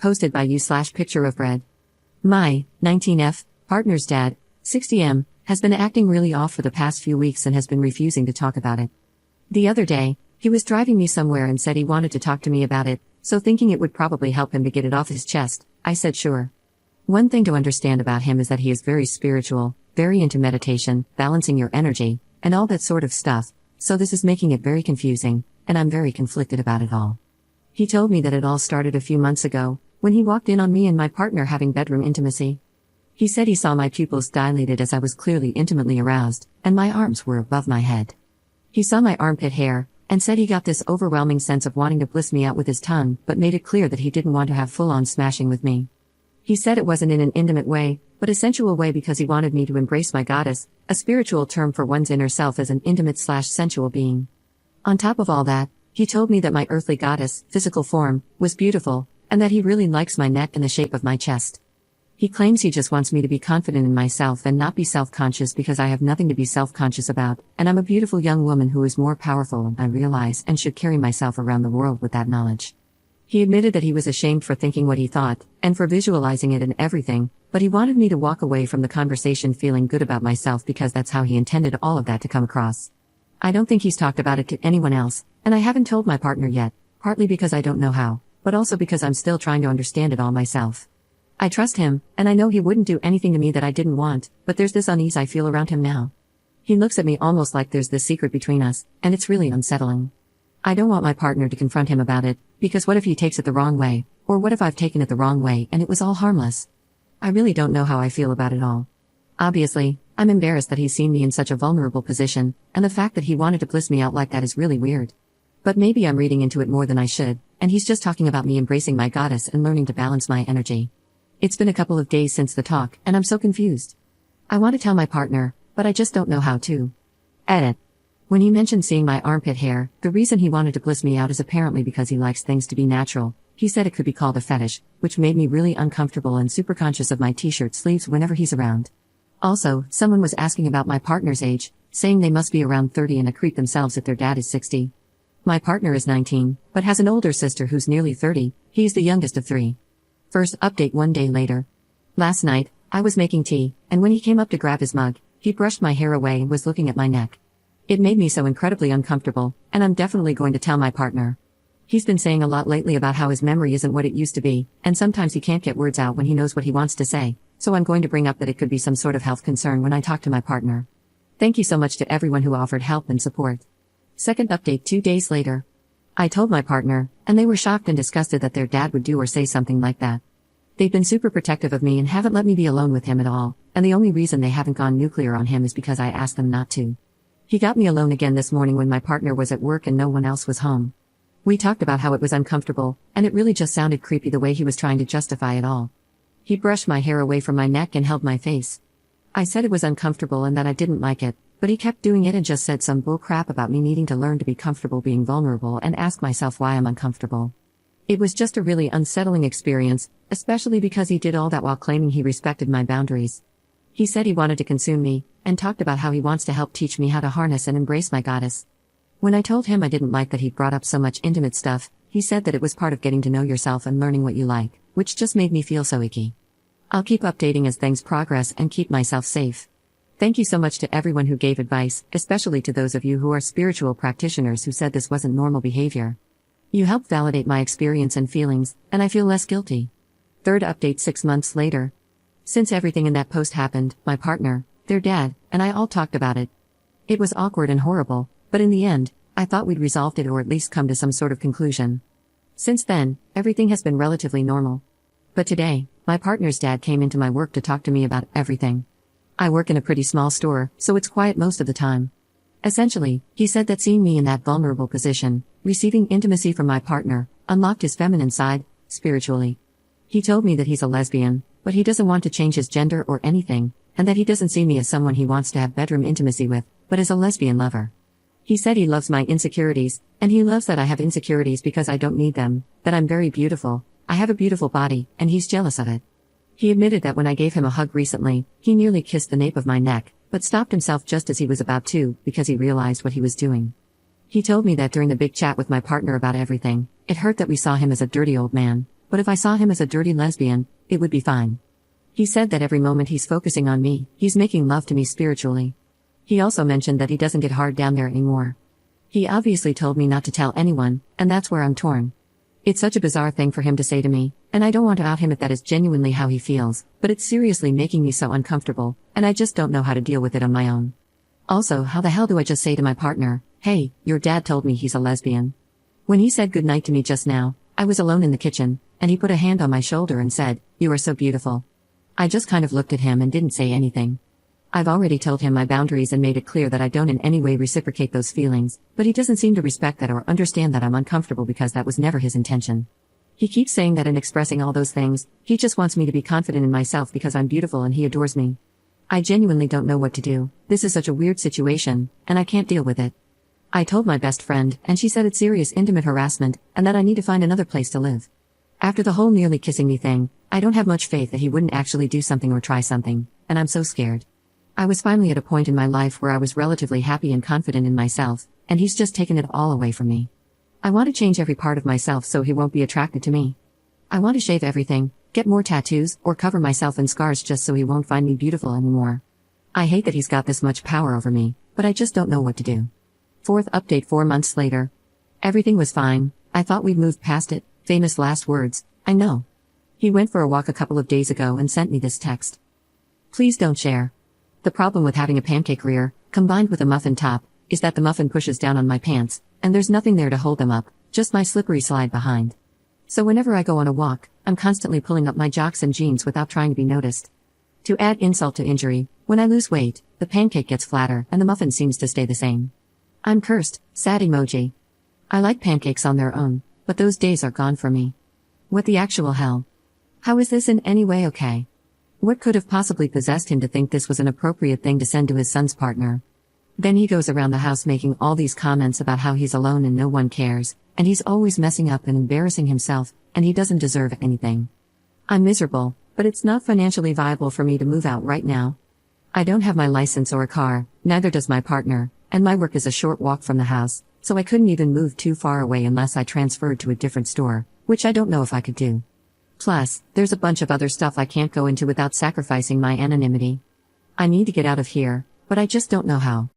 Posted by you/picture of bread. My 19F partner's dad, 60M, has been acting really off for the past few weeks and has been refusing to talk about it. The other day, he was driving me somewhere and said he wanted to talk to me about it, so thinking it would probably help him to get it off his chest, I said sure. One thing to understand about him is that he is very spiritual, very into meditation, balancing your energy, and all that sort of stuff, so this is making it very confusing, and I'm very conflicted about it all. He told me that it all started a few months ago, when he walked in on me and my partner having bedroom intimacy. He said he saw my pupils dilated as I was clearly intimately aroused, and my arms were above my head. He saw my armpit hair, and said he got this overwhelming sense of wanting to bliss me out with his tongue, but made it clear that he didn't want to have full-on smashing with me. He said it wasn't in an intimate way, but a sensual way because he wanted me to embrace my goddess, a spiritual term for one's inner self as an intimate/sensual being. On top of all that, he told me that my earthly goddess, physical form, was beautiful, and that he really likes my neck and the shape of my chest. He claims he just wants me to be confident in myself and not be self-conscious because I have nothing to be self-conscious about, and I'm a beautiful young woman who is more powerful than I realize and should carry myself around the world with that knowledge. He admitted that he was ashamed for thinking what he thought, and for visualizing it and everything, but he wanted me to walk away from the conversation feeling good about myself because that's how he intended all of that to come across. I don't think he's talked about it to anyone else, and I haven't told my partner yet, partly because I don't know how, but also because I'm still trying to understand it all myself. I trust him, and I know he wouldn't do anything to me that I didn't want, but there's this unease I feel around him now. He looks at me almost like there's this secret between us, and it's really unsettling. I don't want my partner to confront him about it, because what if he takes it the wrong way, or what if I've taken it the wrong way and it was all harmless? I really don't know how I feel about it all. Obviously, I'm embarrassed that he's seen me in such a vulnerable position, and the fact that he wanted to bliss me out like that is really weird. But maybe I'm reading into it more than I should, and he's just talking about me embracing my goddess and learning to balance my energy. It's been a couple of days since the talk, and I'm so confused. I want to tell my partner, but I just don't know how to. Edit. When he mentioned seeing my armpit hair, the reason he wanted to bliss me out is apparently because he likes things to be natural. He said it could be called a fetish, which made me really uncomfortable and super conscious of my t-shirt sleeves whenever he's around. Also, someone was asking about my partner's age, saying they must be around 30 and a creep themselves if their dad is 60. My partner is 19, but has an older sister who's nearly 30, he's the youngest of 3. First update one day later. Last night, I was making tea, and when he came up to grab his mug, he brushed my hair away and was looking at my neck. It made me so incredibly uncomfortable, and I'm definitely going to tell my partner. He's been saying a lot lately about how his memory isn't what it used to be, and sometimes he can't get words out when he knows what he wants to say, so I'm going to bring up that it could be some sort of health concern when I talk to my partner. Thank you so much to everyone who offered help and support. Second update 2 days later. I told my partner, and they were shocked and disgusted that their dad would do or say something like that. They've been super protective of me and haven't let me be alone with him at all, and the only reason they haven't gone nuclear on him is because I asked them not to. He got me alone again this morning when my partner was at work and no one else was home. We talked about how it was uncomfortable, and it really just sounded creepy the way he was trying to justify it all. He brushed my hair away from my neck and held my face. I said it was uncomfortable and that I didn't like it, but he kept doing it and just said some bull crap about me needing to learn to be comfortable being vulnerable and ask myself why I'm uncomfortable. It was just a really unsettling experience, especially because he did all that while claiming he respected my boundaries. He said he wanted to consume me, and talked about how he wants to help teach me how to harness and embrace my goddess. When I told him I didn't like that he'd brought up so much intimate stuff, he said that it was part of getting to know yourself and learning what you like, which just made me feel so icky. I'll keep updating as things progress and keep myself safe. Thank you so much to everyone who gave advice, especially to those of you who are spiritual practitioners who said this wasn't normal behavior. You helped validate my experience and feelings, and I feel less guilty. Third update 6 months later. Since everything in that post happened, my partner, their dad, and I all talked about it. It was awkward and horrible, but in the end, I thought we'd resolved it or at least come to some sort of conclusion. Since then, everything has been relatively normal. But today, my partner's dad came into my work to talk to me about everything. I work in a pretty small store, so it's quiet most of the time. Essentially, he said that seeing me in that vulnerable position, receiving intimacy from my partner, unlocked his feminine side, spiritually. He told me that he's a lesbian, but he doesn't want to change his gender or anything, and that he doesn't see me as someone he wants to have bedroom intimacy with, but as a lesbian lover. He said he loves my insecurities, and he loves that I have insecurities because I don't need them, that I'm very beautiful, I have a beautiful body, and he's jealous of it. He admitted that when I gave him a hug recently, he nearly kissed the nape of my neck, but stopped himself just as he was about to, because he realized what he was doing. He told me that during the big chat with my partner about everything, it hurt that we saw him as a dirty old man, but if I saw him as a dirty lesbian, it would be fine. He said that every moment he's focusing on me, he's making love to me spiritually. He also mentioned that he doesn't get hard down there anymore. He obviously told me not to tell anyone, and that's where I'm torn. It's such a bizarre thing for him to say to me, and I don't want to out him if that is genuinely how he feels, but it's seriously making me so uncomfortable, and I just don't know how to deal with it on my own. Also, how the hell do I just say to my partner, "Hey, your dad told me he's a lesbian"? When he said goodnight to me just now, I was alone in the kitchen, and he put a hand on my shoulder and said, "You are so beautiful." I just kind of looked at him and didn't say anything. I've already told him my boundaries and made it clear that I don't in any way reciprocate those feelings, but he doesn't seem to respect that or understand that I'm uncomfortable because that was never his intention. He keeps saying that in expressing all those things, he just wants me to be confident in myself because I'm beautiful and he adores me. I genuinely don't know what to do. This is such a weird situation, and I can't deal with it. I told my best friend, and she said it's serious intimate harassment, and that I need to find another place to live. After the whole nearly kissing me thing, I don't have much faith that he wouldn't actually do something or try something, and I'm so scared. I was finally at a point in my life where I was relatively happy and confident in myself, and he's just taken it all away from me. I want to change every part of myself so he won't be attracted to me. I want to shave everything, get more tattoos, or cover myself in scars just so he won't find me beautiful anymore. I hate that he's got this much power over me, but I just don't know what to do. Fourth update 4 months later. Everything was fine, I thought we'd moved past it, famous last words, I know. He went for a walk a couple of days ago and sent me this text. Please don't share. The problem with having a pancake rear, combined with a muffin top, is that the muffin pushes down on my pants, and there's nothing there to hold them up, just my slippery slide behind. So whenever I go on a walk, I'm constantly pulling up my jocks and jeans without trying to be noticed. To add insult to injury, when I lose weight, the pancake gets flatter and the muffin seems to stay the same. I'm cursed, sad emoji. I like pancakes on their own, but those days are gone for me. What the actual hell? How is this in any way okay? What could have possibly possessed him to think this was an appropriate thing to send to his son's partner? Then he goes around the house making all these comments about how he's alone and no one cares, and he's always messing up and embarrassing himself, and he doesn't deserve anything. I'm miserable, but it's not financially viable for me to move out right now. I don't have my license or a car, neither does my partner, and my work is a short walk from the house, so I couldn't even move too far away unless I transferred to a different store, which I don't know if I could do. Plus, there's a bunch of other stuff I can't go into without sacrificing my anonymity. I need to get out of here, but I just don't know how.